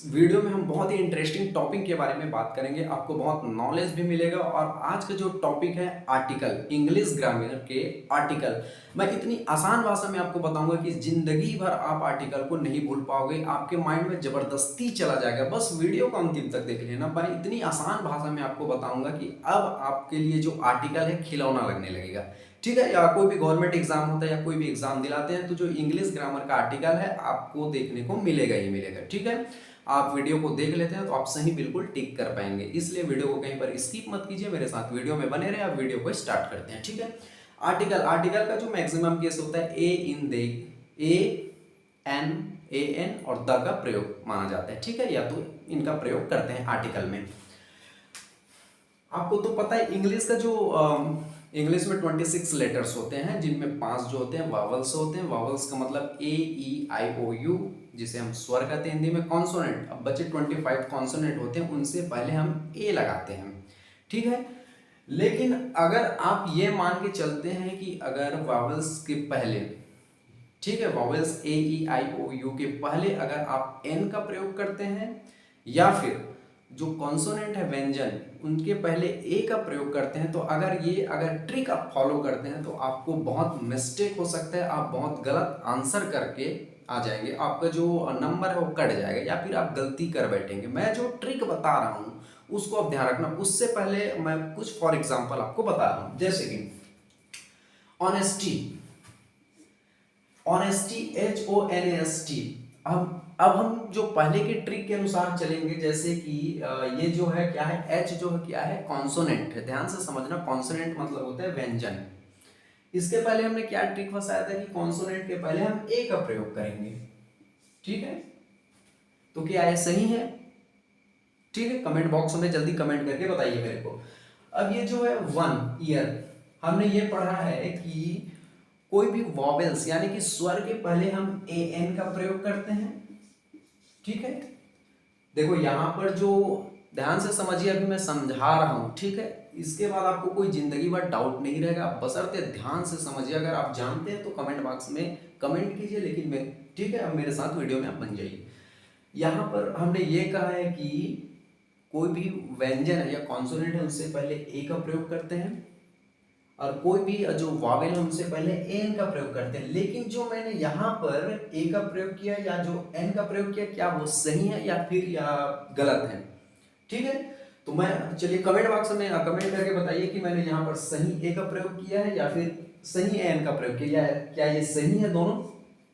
Video में हम बहुत ही इंटरेस्टिंग टॉपिक के बारे में बात करेंगे। आपको बहुत नॉलेज भी मिलेगा। और आज का जो टॉपिक है आर्टिकल, इंग्लिश ग्रामर के आर्टिकल, मैं इतनी आसान भाषा में आपको बताऊंगा कि जिंदगी भर आप आर्टिकल को नहीं भूल पाओगे। आपके माइंड में जबरदस्ती चला जाएगा। बस वीडियो को अंतिम तक देख लेना। मैं इतनी आसान भाषा में आपको बताऊंगा कि अब आपके लिए जो आर्टिकल है खिलौना लगने लगेगा। ठीक है, या कोई भी गवर्नमेंट एग्जाम होता है या कोई भी एग्जाम दिलाते हैं तो जो इंग्लिश ग्रामर का आर्टिकल है आपको देखने को मिलेगा ही मिलेगा। ठीक है, आप वीडियो को देख लेते हैं तो आप सही बिल्कुल टिक कर पाएंगे। इसलिए वीडियो को कहीं पर स्किप मत कीजिए, मेरे साथ वीडियो में बने रहे। आप वीडियो को स्टार्ट करते हैं। ठीक है, आर्टिकल आर्टिकल का जो मैक्सिमम केस होता है ए इन दे, ए एन और द का प्रयोग माना जाता है। ठीक है, या तो इनका प्रयोग करते हैं आर्टिकल में। आपको तो पता है इंग्लिश का जो इंग्लिश में 26 लेटर्स होते हैं, जिनमें 5 जो होते हैं वावल्स होते हैं। वावल्स का मतलब ए ई आई ओ यू, जिसे हम स्वर कहते हैं हिंदी में। कॉन्सोनेंट, अब बचे 25 कॉन्सोनेंट होते हैं, उनसे पहले हम ए लगाते हैं। ठीक है, लेकिन अगर आप ये मान के चलते हैं कि अगर वावल्स के पहले, ठीक है, vowels A E I O you के पहले अगर आप एन का प्रयोग करते हैं, या फिर जो कॉन्सोनेंट है व्यंजन, उनके पहले ए का प्रयोग करते हैं, तो अगर ट्रिक आप फॉलो करते हैं तो आपको बहुत मिस्टेक हो सकता है। आप बहुत गलत आंसर करके आ जाएंगे, आपका जो नंबर है वो कट जाएगा, या फिर आप गलती कर बैठेंगे। मैं जो ट्रिक बता रहा हूँ उसको आप ध्यान रखना। उससे पहले मैं कुछ फॉर एग्जाम्पल आपको बता रहा हूँ, जैसे कि ऑनेस्टी, ऑनेस्टी HONEST। अब हम जो पहले के ट्रिक के अनुसार चलेंगे, जैसे कि ये जो है क्या है, एच जो है क्या है, कॉन्सोनेंट है। ध्यान से समझना, कॉन्सोनेंट मतलब होता है व्यंजन। इसके पहले हमने क्या ट्रिक फंसाया था कि कॉन्सोनेंट के पहले हम ए का प्रयोग करेंगे। ठीक है, तो क्या ये सही है? ठीक है, कमेंट बॉक्स में जल्दी कमेंट करके बताइए मेरे को। अब ये जो है वन ईयर, हमने ये पढ़ा है कि कोई भी वॉवेल्स यानी कि स्वर के पहले हम ए एन का प्रयोग करते हैं। ठीक है, देखो यहां पर जो, ध्यान से समझिए, अभी मैं समझा रहा हूं। ठीक है, इसके बाद आपको कोई जिंदगी भर डाउट नहीं रहेगा, बशर्ते ध्यान से समझिए। अगर आप जानते हैं तो कमेंट बॉक्स में कमेंट कीजिए, लेकिन मैं, ठीक है, अब मेरे साथ वीडियो में आप बन जाइए। यहां पर हमने ये कहा है कि कोई भी व्यंजन है या कॉन्सोनेंट है उससे पहले ए का प्रयोग करते हैं, और कोई भी जो वावेल है उनसे पहले एन का प्रयोग करते हैं। लेकिन जो मैंने यहाँ पर ए का प्रयोग किया या जो एन का प्रयोग किया, क्या वो सही है या फिर या गलत है? ठीक है, तो मैं, चलिए कमेंट बॉक्स में कमेंट करके बताइए कि मैंने यहाँ पर सही ए का प्रयोग किया है या फिर सही एन का प्रयोग किया है। क्या ये सही है दोनों?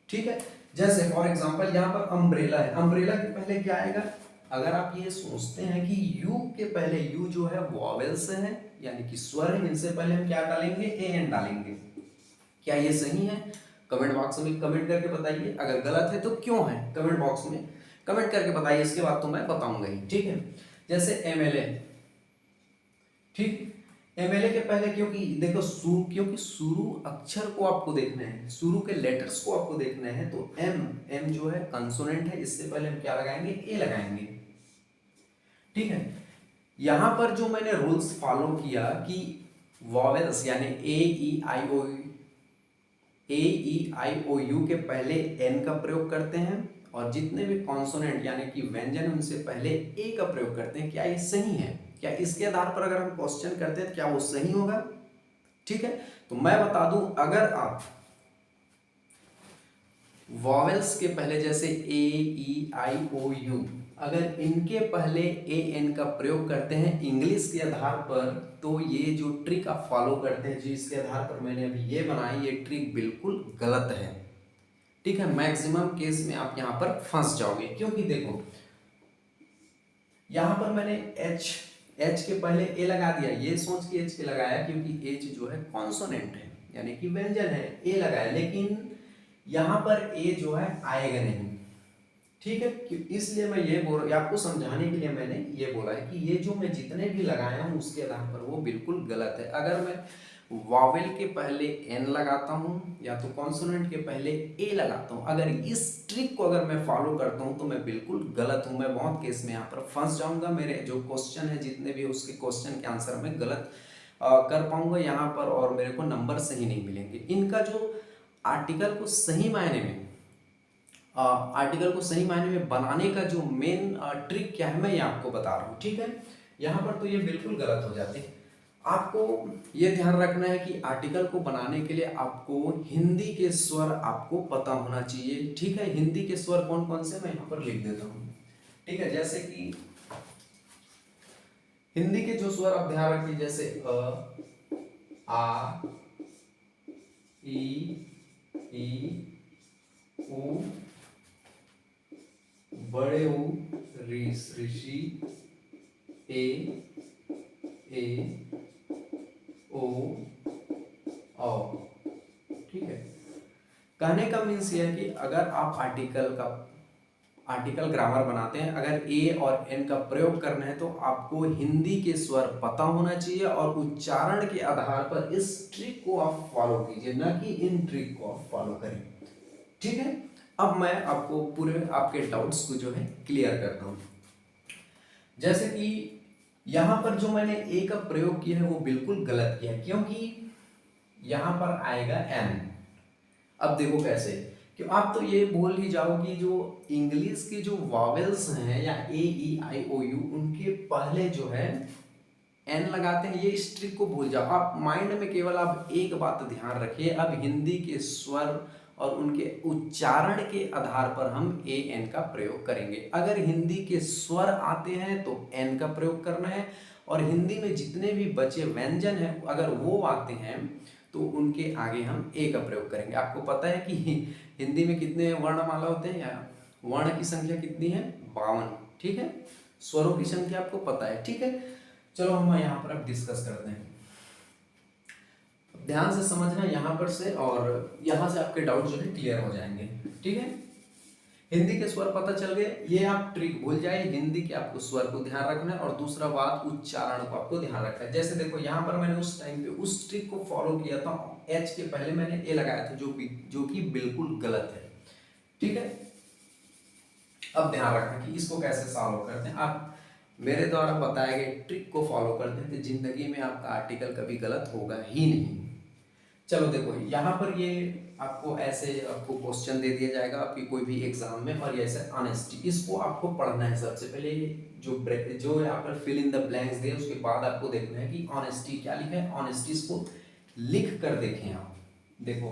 ठीक है, जैसे फॉर एग्जाम्पल यहाँ पर अम्ब्रेला है, अम्ब्रेला के पहले क्या आएगा? अगर आप ये सोचते हैं कि यू के पहले, यू जो है वॉवेल्स है यानी कि स्वर है, इनसे पहले हम क्या डालेंगे? ए एन डालेंगे। क्या ये सही है? कमेंट बॉक्स में कमेंट करके बताइए। अगर गलत है तो क्यों है, कमेंट बॉक्स में कमेंट करके बताइए। इसके बाद तो मैं बताऊंगा ही। ठीक है, जैसे एमएलए, ठीक, एमएलए के पहले, क्योंकि देखो क्योंकि शुरू अक्षर को आपको देखना है, शुरू के लेटर्स को आपको देखना है, तो एम जो है कंसोनेंट है, इससे पहले हम क्या लगाएंगे? ए लगाएंगे। ठीक है, यहां पर जो मैंने रूल्स फॉलो किया कि वॉवेल्स यानी ए ई आई ओ यू के पहले एन का प्रयोग करते हैं, और जितने भी कॉन्सोनेंट यानी कि व्यंजन उनसे पहले ए का प्रयोग करते हैं। क्या ये सही है? क्या इसके आधार पर अगर हम क्वेश्चन करते हैं तो क्या वो सही होगा? ठीक है, तो मैं बता दूं, अगर आप वॉवेल्स के पहले जैसे ए ई आई ओ यू, अगर इनके पहले ए एन का प्रयोग करते हैं इंग्लिश के आधार पर, तो ये जो ट्रिक आप फॉलो करते हैं जिसके आधार पर मैंने अभी ये बनाई, ये ट्रिक बिल्कुल गलत है। ठीक है, मैक्सिमम केस में आप यहाँ पर फंस जाओगे। क्योंकि देखो यहाँ पर मैंने एच के पहले ए लगा दिया, ये सोच के एच के लगाया क्योंकि एच जो है कॉन्सोनेंट है यानी कि व्यंजन है, ए लगाया। लेकिन यहाँ पर ए जो है आएगा नहीं। ठीक है, इसलिए मैं ये बोल, आपको समझाने के लिए मैंने ये बोला है कि ये जो मैं जितने भी लगाया हूँ उसके आधार पर वो बिल्कुल गलत है। अगर मैं वावेल के पहले एन लगाता हूँ या तो कॉन्सोनेंट के पहले ए लगाता हूँ, अगर इस ट्रिक को अगर मैं फॉलो करता हूँ तो मैं बिल्कुल गलत हूँ। मैं बहुत केस में यहाँ पर फंस जाऊंगा। मेरे जो क्वेश्चन है जितने भी, उसके क्वेश्चन के आंसर में गलत कर पाऊंगा यहाँ पर, और मेरे को नंबर सही नहीं मिलेंगे। इनका जो आर्टिकल को सही मायने में आर्टिकल को सही मायने में बनाने का जो मेन ट्रिक क्या है मैं ये आपको बता रहा हूँ, ठीक है। यहाँ पर तो ये बिल्कुल गलत हो जाते हैं। आपको ये ध्यान रखना है कि आर्टिकल को बनाने के लिए आपको हिंदी के स्वर आपको पता होना चाहिए, ठीक है। हिंदी के स्वर कौन कौन से मैं यहाँ पर लिख देता हूँ, ठीक है। जैसे कि हिंदी के जो स्वर आप ध्यान रखिए, जैसे आ, ई, उ, बड़े ऊ, ऋषि, ए, ओ, औ, ठीक है। कहने का मीन्स ये है कि अगर आप आर्टिकल ग्रामर बनाते हैं, अगर ए और एन का प्रयोग करना है तो आपको हिंदी के स्वर पता होना चाहिए और उच्चारण के आधार पर इस ट्रिक को आप फॉलो कीजिए, न कि इन ट्रिक को आप फॉलो करें, ठीक है। अब मैं आपको पूरे आपके डाउट्स को जो है क्लियर करता हूं। जैसे कि यहां पर जो मैंने ए का प्रयोग किया है वो बिल्कुल गलत किया, क्योंकि यहां पर आएगा एन। अब देखो कैसे, कि आप तो ये बोल ही जाओ कि जो इंग्लिश के जो वॉवेल्स हैं या ए ई आई ओ यू, उनके पहले जो है एन लगाते हैं, ये इस ट्रिक को भूल जाओ। आप माइंड में केवल आप एक बात ध्यान रखिए, अब हिंदी के स्वर और उनके उच्चारण के आधार पर हम ए एन का प्रयोग करेंगे। अगर हिंदी के स्वर आते हैं तो एन का प्रयोग करना है, और हिंदी में जितने भी बचे व्यंजन हैं अगर वो आते हैं तो उनके आगे हम ए का प्रयोग करेंगे। आपको पता है कि हिंदी में कितने वर्णमाला होते हैं, या वर्ण की संख्या कितनी है, 52, ठीक है। स्वरों की संख्या आपको पता है, ठीक है। चलो हम यहाँ पर अब डिस्कस करते हैं, ध्यान से समझना यहाँ पर से, और यहाँ से आपके डाउट जो है क्लियर हो जाएंगे, ठीक है। हिंदी के स्वर पता चल गए, ये आप ट्रिक भूल जाए, हिंदी के आपको स्वर को ध्यान रखना है, और दूसरा बात उच्चारण को आपको ध्यान रखना है। जैसे देखो यहाँ पर मैंने उस टाइम पे उस ट्रिक को फॉलो किया था, एच के पहले मैंने ए लगाया था, जो कि बिल्कुल गलत है, ठीक है। अब ध्यान रखना कि इसको कैसे सॉल्व करते हैं। आप मेरे द्वारा बताए गए ट्रिक को फॉलो करते हैं तो जिंदगी में आपका आर्टिकल कभी गलत होगा ही नहीं। चलो देखो यहाँ पर ये आपको ऐसे आपको क्वेश्चन दे दिया जाएगा आपकी कोई भी एग्जाम में, और ये ऐसे ऑनेस्टी, इसको आपको पढ़ना है सबसे पहले। जो यहाँ पर फिल इन द ब्लैंक्स दिए उसके बाद आपको देखना है कि ऑनेस्टी क्या लिखा है। ऑनेस्टी इसको लिख कर देखें आप, देखो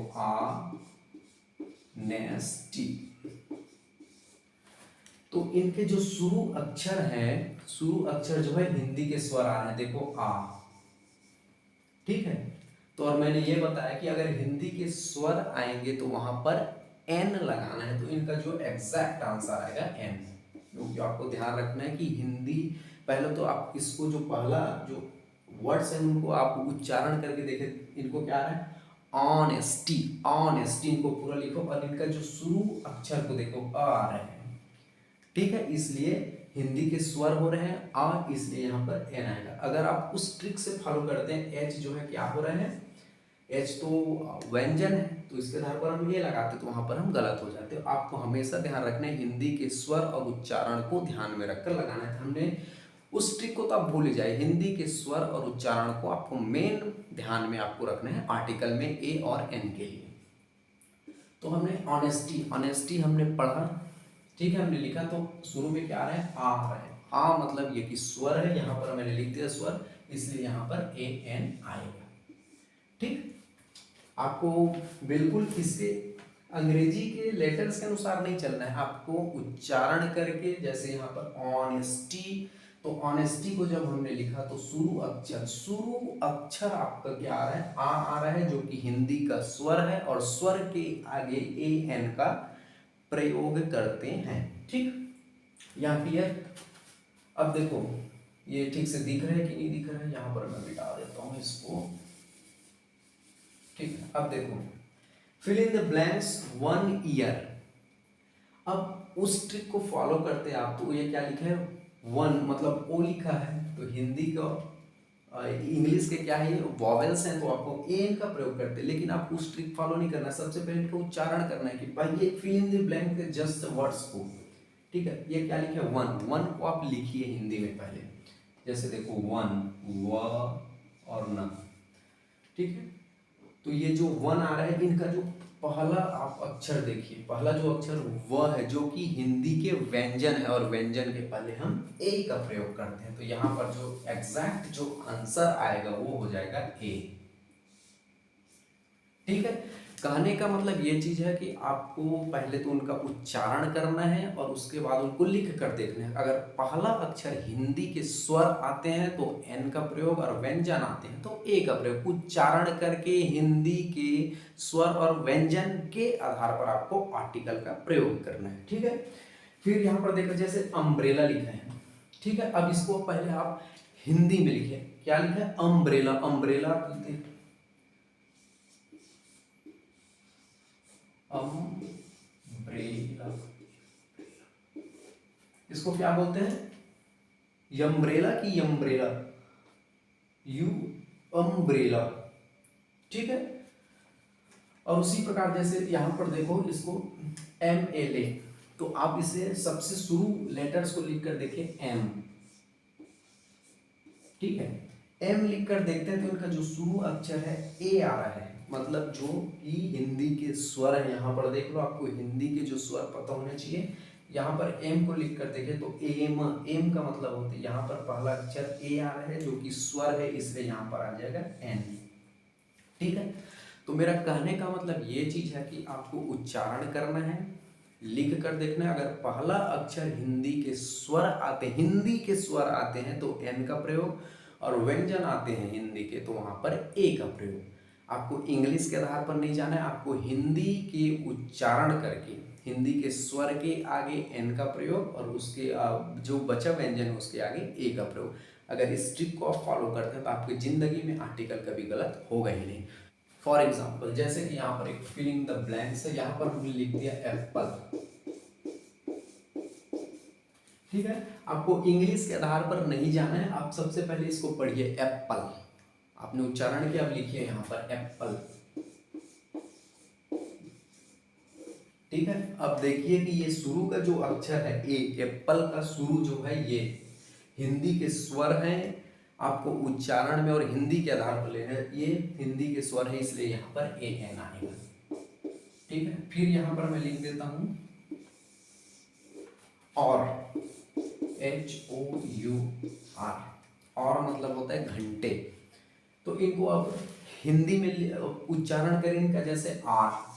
नेस्टी, तो इनके जो शुरू अक्षर हैं, शुरू अक्षर जो है हिंदी के स्वर आ रहे हैं, देखो आ, ठीक है। तो और मैंने ये बताया कि अगर हिंदी के स्वर आएंगे तो वहां पर एन लगाना है, तो इनका जो एग्जैक्ट आंसर आएगा एन। क्योंकि आपको ध्यान रखना है कि हिंदी, पहले तो आप इसको जो पहला जो वर्ड्स हैं उनको आप उच्चारण करके देखें, इनको क्या आ रहा है, ऑनेस्टी, ऑनेस्टी, इनको पूरा लिखो, और इनका जो शुरू अक्षर को देखो आ रहे हैं, ठीक है। इसलिए हिंदी के स्वर हो रहे हैं आ, इसलिए यहाँ पर एन आएगा। अगर आप उस ट्रिक से फॉलो करते हैं, एच जो है क्या हो रहे हैं, एच तो व्यंजन है, तो इसके आधार पर हम ये लगाते तो वहां पर हम गलत हो जाते। आपको हमेशा ध्यान रखना है हिंदी के स्वर और उच्चारण को ध्यान में रखकर लगाना है। हमने उस ट्रिक को तो आप भूल जाए, हिंदी के स्वर और उच्चारण को आपको मेन ध्यान में आपको रखना है आर्टिकल में ए और एन के लिए। तो हमने ऑनेस्टी, ऑनेस्टी हमने पढ़ा, ठीक है, हमने लिखा, तो शुरू में क्या आ रहा है, आ रहा है, आ मतलब ये कि स्वर है, यहाँ पर मैंने लिख दिया स्वर, इसलिए यहाँ पर ए एन आएगा, ठीक। आपको बिल्कुल इसके अंग्रेजी के लेटर्स के अनुसार नहीं चलना है, आपको उच्चारण करके, जैसे यहाँ पर ऑनेस्टी, तो ऑनेस्टी को जब हमने लिखा तो शुरू अक्षर आपका क्या आ रहा है, आ रहा है, जो कि हिंदी का स्वर है, और स्वर के आगे ए एन का प्रयोग करते हैं, ठीक। यहाँ क्लियर। अब देखो ये ठीक से दिख रहा है कि नहीं दिख रहा है, यहाँ पर मैं मिटा देता हूँ इसको, ठीक है। अब देखो fill in the blanks 1 year, अब उस ट्रिक को फॉलो करते हैं आप, तो ये क्या लिखा है, 1 मतलब ओ लिखा है, तो हिंदी का इंग्लिश के क्या है, वॉवेल्स हैं, तो आपको एन का प्रयोग करते हैं, लेकिन आपको उस ट्रिक फॉलो नहीं करना। सबसे पहले इनका उच्चारण करना है कि भाई ये fill in the blank just words को, ठीक है। ये क्या लिखा है, 1 को आप लिखिए हिंदी में पहले, जैसे देखो 1 व और न, ठीक है। तो ये जो 1 आ रहा है, इनका जो पहला आप अक्षर देखिए, पहला जो अक्षर वह है जो कि हिंदी के व्यंजन है, और व्यंजन के पहले हम ए का प्रयोग करते हैं। तो यहाँ पर जो एग्जैक्ट जो आंसर आएगा वो हो जाएगा ए। ठीक है, कहने का मतलब ये चीज है कि आपको पहले तो उनका उच्चारण करना है और उसके बाद उनको लिख कर देखना है। अगर पहला अक्षर हिंदी के स्वर आते हैं तो एन का प्रयोग, और व्यंजन आते हैं तो ए का प्रयोग। उच्चारण करके हिंदी के स्वर और व्यंजन के आधार पर आपको आर्टिकल का प्रयोग करना है। ठीक है, फिर यहाँ पर देखो जैसे अम्ब्रेला लिखा है। ठीक है, अब इसको पहले आप हिंदी में लिखे, क्या लिखा है? अम्ब्रेला। अम्ब्रेला अम्ब्रेला, इसको क्या बोलते हैं? यम्ब्रेला की यम्ब्रेला, यू अम्ब्रेला। ठीक है, और उसी प्रकार जैसे यहां पर देखो इसको एम एल ए, तो आप इसे सबसे शुरू लेटर्स को लिख कर देखिए एम। ठीक है, एम लिख कर देखते हैं तो इनका जो शुरू अक्षर है ए आ रहा है, मतलब जो कि हिंदी के स्वर है। यहाँ पर देख लो, आपको हिंदी के जो स्वर पता होने चाहिए। यहाँ पर एम को लिख कर देखें तो एम, एम का मतलब होता है यहाँ पर पहला अक्षर ए आ रहा है जो कि स्वर है, इसलिए यहाँ पर आ जाएगा एन। ठीक है, तो मेरा कहने का मतलब ये चीज है कि आपको उच्चारण करना है, लिख कर देखना है। अगर पहला अक्षर हिंदी के स्वर आते, हिंदी के स्वर आते हैं तो एन का प्रयोग, और व्यंजन आते हैं हिंदी के तो वहां पर ए का प्रयोग। आपको इंग्लिश के आधार पर नहीं जाना है, आपको हिंदी के उच्चारण करके हिंदी के स्वर के आगे एन का प्रयोग, और उसके जो बचा व्यंजन है उसके आगे ए का प्रयोग। अगर इस ट्रिक को आप फॉलो करते हैं तो आपकी जिंदगी में आर्टिकल कभी गलत होगा ही नहीं। फॉर एग्जाम्पल जैसे कि यहाँ पर एक फिलिंग द ब्लैंक्स है, यहाँ पर हमने लिख दिया एप्पल। ठीक है, आपको इंग्लिश के आधार पर नहीं जाना है, आप सबसे पहले इसको पढ़िए एप्पल। आपने उच्चारण किया, अब लिखिए यहाँ पर एप्पल। ठीक है, अब देखिए कि ये शुरू का जो अक्षर है ए, एप्पल का शुरू जो है ये हिंदी के स्वर हैं। आपको उच्चारण में और हिंदी के आधार पर लेना है, ये हिंदी के स्वर है इसलिए यहाँ पर ए एन आएगा। ठीक है, फिर यहाँ पर मैं लिख देता हूं और, एच ओ यू आर, और मतलब होता है घंटे। तो इनको अब हिंदी में उच्चारण करें इनका, जैसे आर।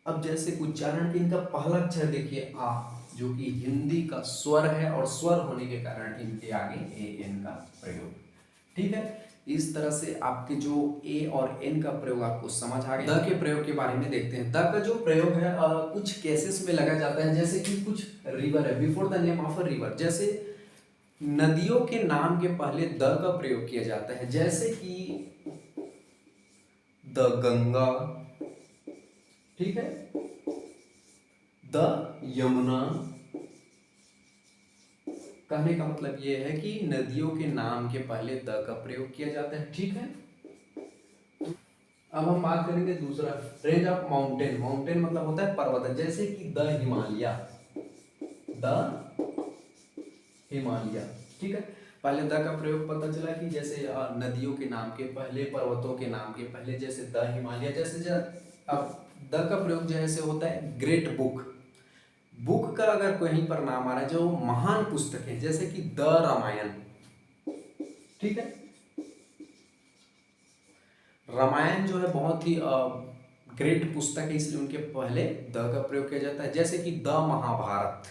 अब जैसे उच्चारण इनका पहला अक्षर देखिए आ, जो कि हिंदी का स्वर है, और स्वर होने के कारण इनके आगे ए एन का प्रयोग। ठीक है, इस तरह से आपके जो ए और एन का प्रयोग आपको समझ आ गया। द के प्रयोग के बारे में देखते हैं। द का जो प्रयोग है कुछ केसेस में लगा जाता है, जैसे कि कुछ रिवर है, before the name of a river, जैसे नदियों के नाम के पहले द का प्रयोग किया जाता है, जैसे कि द गंगा। ठीक है, द यमुना। कहने का मतलब ये है कि नदियों के नाम के पहले द का प्रयोग किया जाता है। ठीक है, अब हम बात करेंगे दूसरा, रेंज ऑफ माउंटेन। माउंटेन मतलब होता है पर्वत, जैसे कि द हिमालय, द हिमालय। ठीक है, पहले द का प्रयोग पता चला कि जैसे नदियों के नाम के पहले, पर्वतों के नाम के पहले, जैसे द हिमालय। जैसे अब द का प्रयोग जैसे होता है ग्रेट बुक। बुक का अगर कहीं पर नाम आ रहा है जो महान पुस्तक है, जैसे कि द रामायण। ठीक है, रामायण जो है बहुत ही ग्रेट पुस्तक है, इसलिए उनके पहले द का प्रयोग किया जाता है, जैसे कि द महाभारत।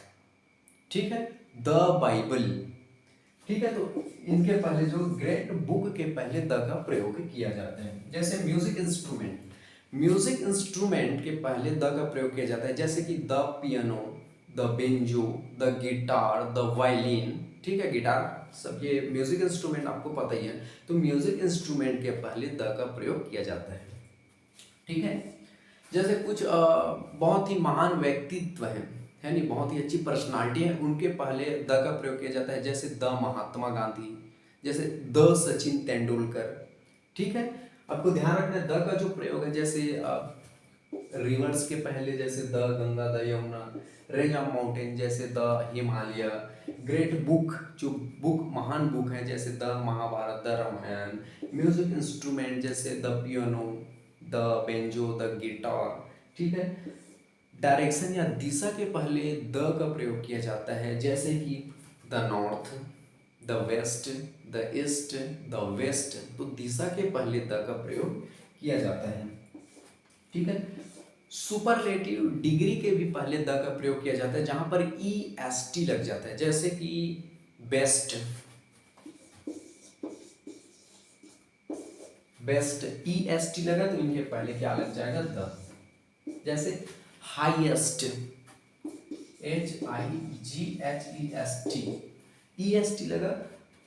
ठीक है, द बाइबल। ठीक है, तो इनके पहले जो ग्रेट बुक के पहले द का प्रयोग किया जाता है। जैसे म्यूजिक इंस्ट्रूमेंट, म्यूजिक इंस्ट्रूमेंट के पहले द का प्रयोग किया जाता है, जैसे कि the piano, the banjo, the guitar, the violin. ठीक है, गिटार सब ये म्यूजिक इंस्ट्रूमेंट आपको पता ही है। तो म्यूजिक इंस्ट्रूमेंट के पहले द का प्रयोग किया जाता है। ठीक है, जैसे कुछ बहुत ही महान व्यक्तित्व है नहीं, बहुत ही अच्छी पर्सनालिटी है, उनके पहले द का प्रयोग किया जाता है, जैसे द महात्मा गांधी, जैसे द सचिन तेंदुलकर। ठीक है, आपको ध्यान रखना है द का जो प्रयोग है, जैसे रिवर्स के पहले जैसे the Ganga, the Yamuna, range of mountain जैसे द हिमालय, ग्रेट बुक जो बुक महान बुक है जैसे the Mahabharata, the Ramayana, music instrument जैसे the piano, the banjo, the guitar, ठीक है। डायरेक्शन या दिशा के पहले द का प्रयोग किया जाता है, जैसे कि the north, the west, the east, the west, तो दिशा के पहले द का प्रयोग किया जाता है, ठीक है। सुपरलेटिव डिग्री के भी पहले द का प्रयोग किया जाता है, जहां पर ई एस टी लग जाता है, जैसे कि best, best E S T लगा तो इनके पहले क्या लग जाएगा, द। जैसे highest, H I ji H E S T, E S T लगा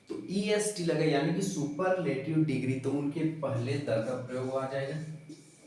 तो ई एस टी लगा, यानी कि सुपरलेटिव डिग्री, तो उनके पहले द का प्रयोग आ जाएगा,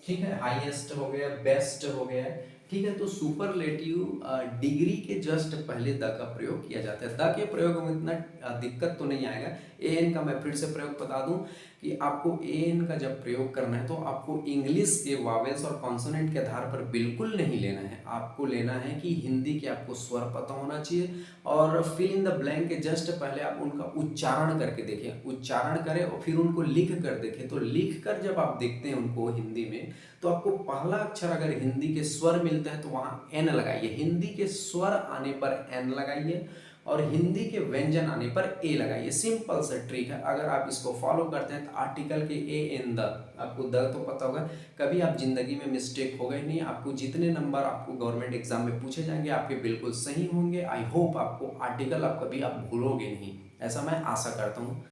ठीक है। हाईएस्ट हो गया, बेस्ट हो गया, ठीक है। तो सुपरलेटिव डिग्री के जस्ट पहले द का प्रयोग किया जाता है। द के प्रयोग में इतना दिक्कत तो नहीं आएगा। ए एन का मैं फिर से प्रयोग बता दूं कि आपको ए एन का जब प्रयोग करना है तो आपको इंग्लिश के वावेल्स और कॉन्सोनेंट के आधार पर बिल्कुल नहीं लेना है, आपको लेना है कि हिंदी के आपको स्वर पता होना चाहिए, और फिल इन द ब्लैंक के जस्ट पहले आप उनका उच्चारण करके देखें, उच्चारण करें और फिर उनको लिख कर देखें। तो लिख कर जब आप देखते हैं उनको हिंदी में, तो आपको पहला अक्षर अगर हिंदी के स्वर मिलता है तो वहाँ एन लगाइए, हिंदी के स्वर आने पर एन लगाइए, और हिंदी के व्यंजन आने पर ए लगाइए। सिंपल सा ट्रिक है, अगर आप इसको फॉलो करते हैं तो आर्टिकल के ए एन द, आपको द तो पता होगा, कभी आप जिंदगी में मिस्टेक होगा ही नहीं। आपको जितने नंबर आपको गवर्नमेंट एग्जाम में पूछे जाएंगे आपके बिल्कुल सही होंगे। आई होप आपको आर्टिकल आप कभी आप भूलोगे नहीं, ऐसा मैं आशा करता हूँ।